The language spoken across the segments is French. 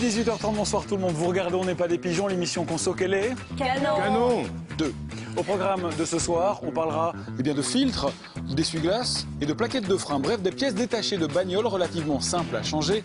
est 18h30, bonsoir tout le monde. Vous regardez On n'est pas des pigeons, l'émission Conso, quelle est Canon 2. Au programme de ce soir, on parlera de filtres, d'essuie-glaces et de plaquettes de frein. Bref, des pièces détachées de bagnoles relativement simples à changer.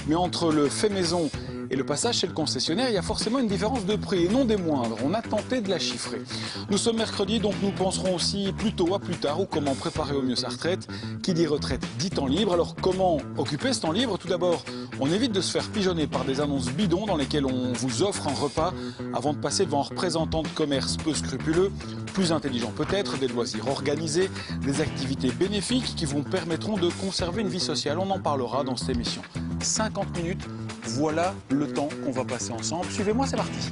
Mais entre le fait maison et le passage chez le concessionnaire, il y a forcément une différence de prix, et non des moindres. On a tenté de la chiffrer. Nous sommes mercredi, donc nous penserons aussi plutôt à plus tard, ou comment préparer au mieux sa retraite. Qui dit retraite dit temps libre. Alors comment occuper ce temps libre? Tout d'abord, on évite de se faire pigeonner par des annonces bidons dans lesquelles on vous offre un repas avant de passer devant un représentant de commerce peu scrupuleux. Plus intelligent peut-être, des loisirs organisés, des activités bénéfiques qui vous permettront de conserver une vie sociale. On en parlera dans cette émission. 50 minutes, voilà le temps qu'on va passer ensemble. Suivez-moi, c'est parti.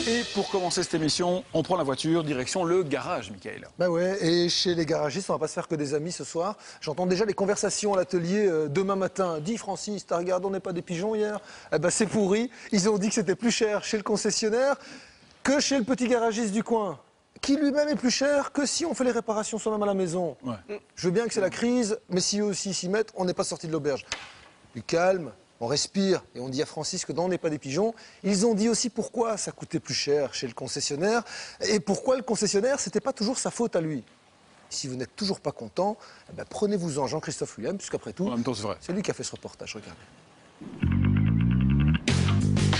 Et pour commencer cette émission, on prend la voiture, direction le garage, Michael. Bah ouais, et chez les garagistes, on va pas se faire que des amis ce soir. J'entends déjà les conversations à l'atelier demain matin. Dis Francis, t'as regardé On n'est pas des pigeons hier? Eh ben c'est pourri. Ils ont dit que c'était plus cher chez le concessionnaire que chez le petit garagiste du coin, qui lui-même est plus cher que si on fait les réparations soi-même à la maison. Ouais. Je veux bien que c'est la crise, mais si eux aussi s'y mettent, on n'est pas sorti de l'auberge. Du calme. On respire et on dit à Francis que dans On n'est pas des pigeons, ils ont dit aussi pourquoi ça coûtait plus cher chez le concessionnaire et pourquoi le concessionnaire, c'était pas toujours sa faute à lui. Si vous n'êtes toujours pas content, eh ben prenez-vous-en Jean-Christophe Willem, puisqu'après tout, En même temps, c'est vrai. c'est lui qui a fait ce reportage, regardez.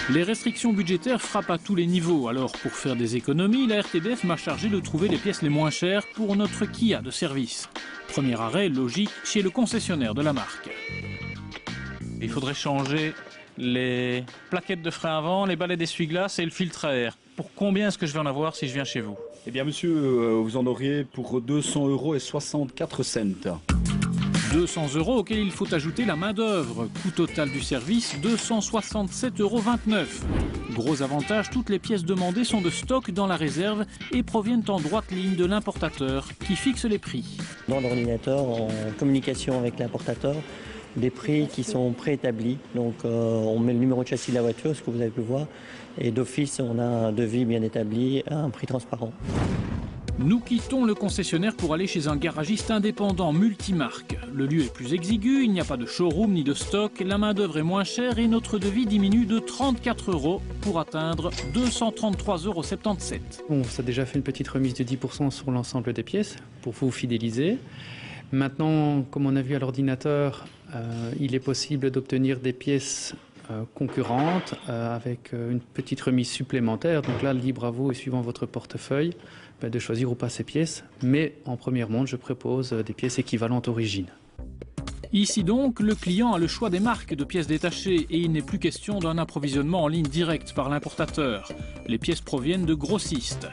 Les restrictions budgétaires frappent à tous les niveaux. Alors, pour faire des économies, la RTBF m'a chargé de trouver les pièces les moins chères pour notre Kia de service. Premier arrêt, logique, chez le concessionnaire de la marque. Il faudrait changer les plaquettes de frein avant, les balais d'essuie-glace et le filtre à air. Pour combien est-ce que je vais en avoir si je viens chez vous? Eh bien, monsieur, vous en auriez pour 200 € et 64 cents. 200 € auxquels il faut ajouter la main-d'œuvre. Coût total du service, 267,29 €. Gros avantage, toutes les pièces demandées sont de stock dans la réserve et proviennent en droite ligne de l'importateur qui fixe les prix. Dans l'ordinateur, en communication avec l'importateur, des prix qui sont préétablis. Donc on met le numéro de châssis de la voiture, ce que vous avez pu voir, et d'office on a un devis bien établi à un prix transparent. Nous quittons le concessionnaire pour aller chez un garagiste indépendant multimarque. Le lieu est plus exigu, il n'y a pas de showroom ni de stock, la main-d'œuvre est moins chère et notre devis diminue de 34 € pour atteindre 233,77 €. Bon, ça a déjà fait une petite remise de 10% sur l'ensemble des pièces pour vous fidéliser. Maintenant, comme on a vu à l'ordinateur, il est possible d'obtenir des pièces concurrentes avec une petite remise supplémentaire. Donc là, libre à vous et suivant votre portefeuille de choisir ou pas ces pièces. Mais en première montre, je propose des pièces équivalentes origine. Ici donc, le client a le choix des marques de pièces détachées et il n'est plus question d'un approvisionnement en ligne directe par l'importateur. Les pièces proviennent de grossistes.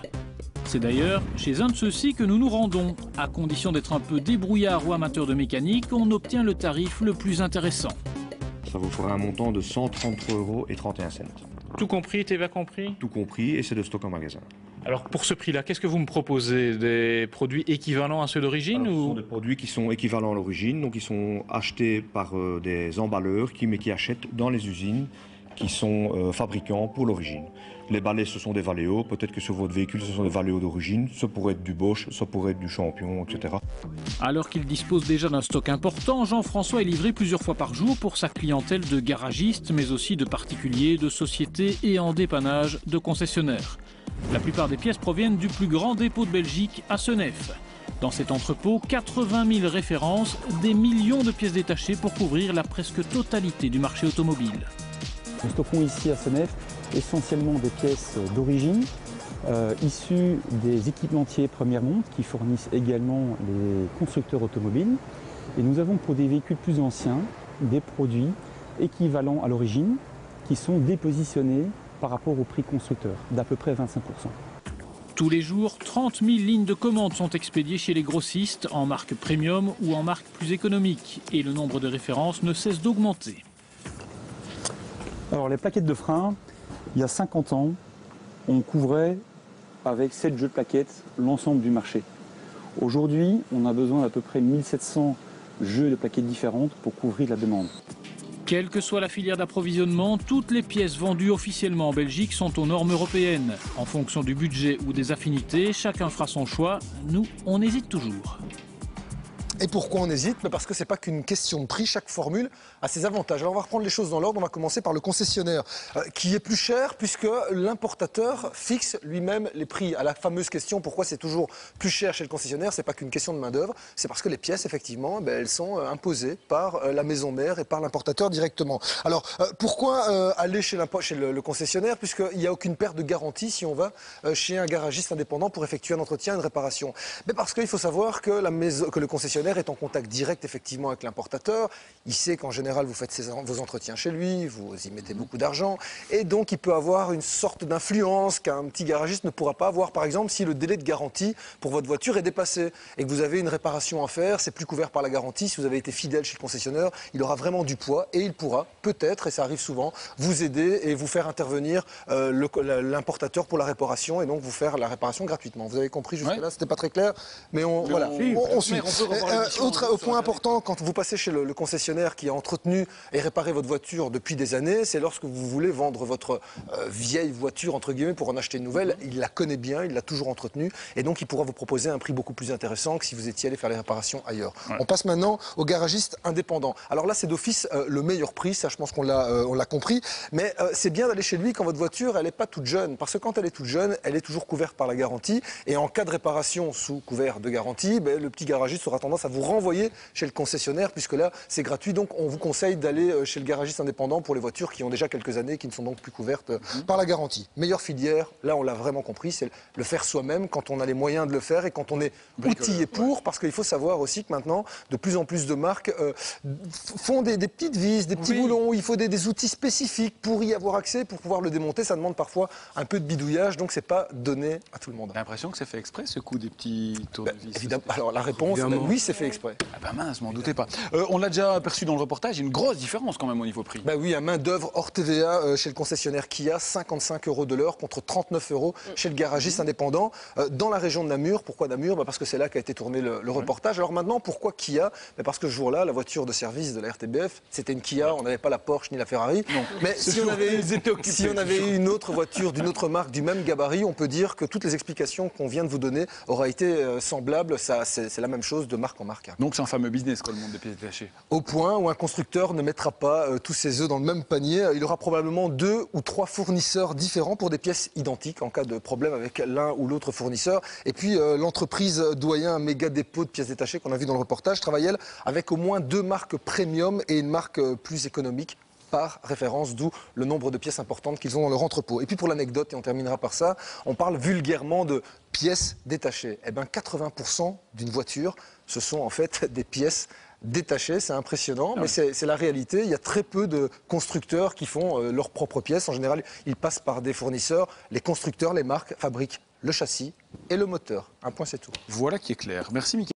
C'est d'ailleurs chez un de ceux-ci que nous nous rendons. À condition d'être un peu débrouillard ou amateur de mécanique, on obtient le tarif le plus intéressant. Ça vous fera un montant de 133,31 €. Tout compris, TVA compris? Tout compris, et c'est de stock en magasin. Alors pour ce prix-là, qu'est-ce que vous me proposez? Des produits équivalents à ceux d'origine Ce ou... sont des produits qui sont équivalents à l'origine, donc ils sont achetés par des emballeurs qui achètent dans les usines qui sont fabricants pour l'origine. Les balais, ce sont des Valeo. Peut-être que sur votre véhicule, ce sont des Valeo d'origine. Ça pourrait être du Bosch, ça pourrait être du Champion, etc. Alors qu'il dispose déjà d'un stock important, Jean-François est livré plusieurs fois par jour pour sa clientèle de garagistes, mais aussi de particuliers, de sociétés et en dépannage de concessionnaires. La plupart des pièces proviennent du plus grand dépôt de Belgique à Senef. Dans cet entrepôt, 80 000 références, des millions de pièces détachées pour couvrir la presque totalité du marché automobile. Nous stockons ici à Senef essentiellement des pièces d'origine, issues des équipementiers première montre qui fournissent également les constructeurs automobiles. Et nous avons pour des véhicules plus anciens des produits équivalents à l'origine qui sont dépositionnés par rapport au prix constructeur d'à peu près 25%. Tous les jours, 30 000 lignes de commandes sont expédiées chez les grossistes en marque premium ou en marque plus économique. Et le nombre de références ne cesse d'augmenter. Alors les plaquettes de frein, il y a 50 ans, on couvrait avec 7 jeux de plaquettes l'ensemble du marché. Aujourd'hui, on a besoin d'à peu près 1700 jeux de plaquettes différentes pour couvrir la demande. Quelle que soit la filière d'approvisionnement, toutes les pièces vendues officiellement en Belgique sont aux normes européennes. En fonction du budget ou des affinités, chacun fera son choix. Nous, on hésite toujours. Et pourquoi on hésite? Parce que c'est pas qu'une question de prix, chaque formule a ses avantages. Alors on va reprendre les choses dans l'ordre, on va commencer par le concessionnaire, qui est plus cher puisque l'importateur fixe lui-même les prix. À la fameuse question pourquoi c'est toujours plus cher chez le concessionnaire, c'est pas qu'une question de main d'œuvre, c'est parce que les pièces effectivement, elles sont imposées par la maison mère et par l'importateur directement. Alors pourquoi aller chez le concessionnaire, puisqu'il n'y a aucune perte de garantie si on va chez un garagiste indépendant pour effectuer un entretien, une réparation? Mais parce qu'il faut savoir que le concessionnaire est en contact direct effectivement avec l'importateur. Il sait qu'en général vous faites vos entretiens chez lui, vous y mettez beaucoup d'argent et donc il peut avoir une sorte d'influence qu'un petit garagiste ne pourra pas avoir. Par exemple, si le délai de garantie pour votre voiture est dépassé et que vous avez une réparation à faire, c'est plus couvert par la garantie. Si vous avez été fidèle chez le concessionnaire, il aura vraiment du poids et il pourra peut-être, et ça arrive souvent, vous aider et vous faire intervenir l'importateur pour la réparation et donc vous faire la réparation gratuitement. Vous avez compris jusque-là, c'était pas très clair, mais on suit. Autre point important, quand vous passez chez le concessionnaire qui a entretenu et réparé votre voiture depuis des années, c'est lorsque vous voulez vendre votre vieille voiture, entre guillemets, pour en acheter une nouvelle, il la connaît bien, il l'a toujours entretenue, et donc il pourra vous proposer un prix beaucoup plus intéressant que si vous étiez allé faire les réparations ailleurs. On passe maintenant au garagiste indépendant. Alors là, c'est d'office le meilleur prix, ça je pense qu'on l'a compris, mais c'est bien d'aller chez lui quand votre voiture, elle n'est pas toute jeune, parce que quand elle est toute jeune, elle est toujours couverte par la garantie, et en cas de réparation sous couvert de garantie, le petit garagiste aura tendance à vous renvoyer chez le concessionnaire, puisque là, c'est gratuit. Donc, on vous conseille d'aller chez le garagiste indépendant pour les voitures qui ont déjà quelques années, qui ne sont donc plus couvertes par la garantie. Meilleure filière, là, on l'a vraiment compris, c'est le faire soi-même quand on a les moyens de le faire et quand on est outillé pour, parce qu'il faut savoir aussi que maintenant, de plus en plus de marques font des petites vis, des petits boulons, il faut des outils spécifiques pour y avoir accès, pour pouvoir le démonter. Ça demande parfois un peu de bidouillage, donc c'est pas donné à tout le monde. J'ai l'impression que c'est fait exprès, ce coup des petits tournevis. Évidemment. Alors la réponse, oui, c'est fait exprès. Ah bah mince, m'en doutez pas. On l'a déjà aperçu dans le reportage, il y a une grosse différence quand même au niveau prix. Bah oui, à main d'œuvre hors TVA chez le concessionnaire Kia, 55 € de l'heure contre 39 € chez le garagiste indépendant dans la région de Namur. Pourquoi Namur? Parce que c'est là qu'a été tourné le reportage. Alors maintenant, pourquoi Kia? Parce que ce jour-là, la voiture de service de la RTBF, c'était une Kia, on n'avait pas la Porsche ni la Ferrari. Non. Mais si on avait eu une autre voiture d'une autre marque, du même gabarit, on peut dire que toutes les explications qu'on vient de vous donner auraient été semblables. C'est la même chose de marque en marque. Donc c'est un fameux business, quoi, le monde des pièces détachées. Au point où un constructeur ne mettra pas tous ses œufs dans le même panier. Il aura probablement 2 ou 3 fournisseurs différents pour des pièces identiques en cas de problème avec l'un ou l'autre fournisseur. Et puis l'entreprise doyen Méga Dépôt de pièces détachées qu'on a vu dans le reportage travaille, elle, avec au moins 2 marques premium et une marque plus économique par référence, d'où le nombre de pièces importantes qu'ils ont dans leur entrepôt. Et puis pour l'anecdote, et on terminera par ça, on parle vulgairement de pièces détachées. Eh bien 80% d'une voiture, ce sont en fait des pièces détachées, c'est impressionnant, mais c'est la réalité. Il y a très peu de constructeurs qui font leurs propres pièces. En général, ils passent par des fournisseurs. Les constructeurs, les marques, fabriquent le châssis et le moteur. Un point, c'est tout. Voilà qui est clair. Merci, Mickaël.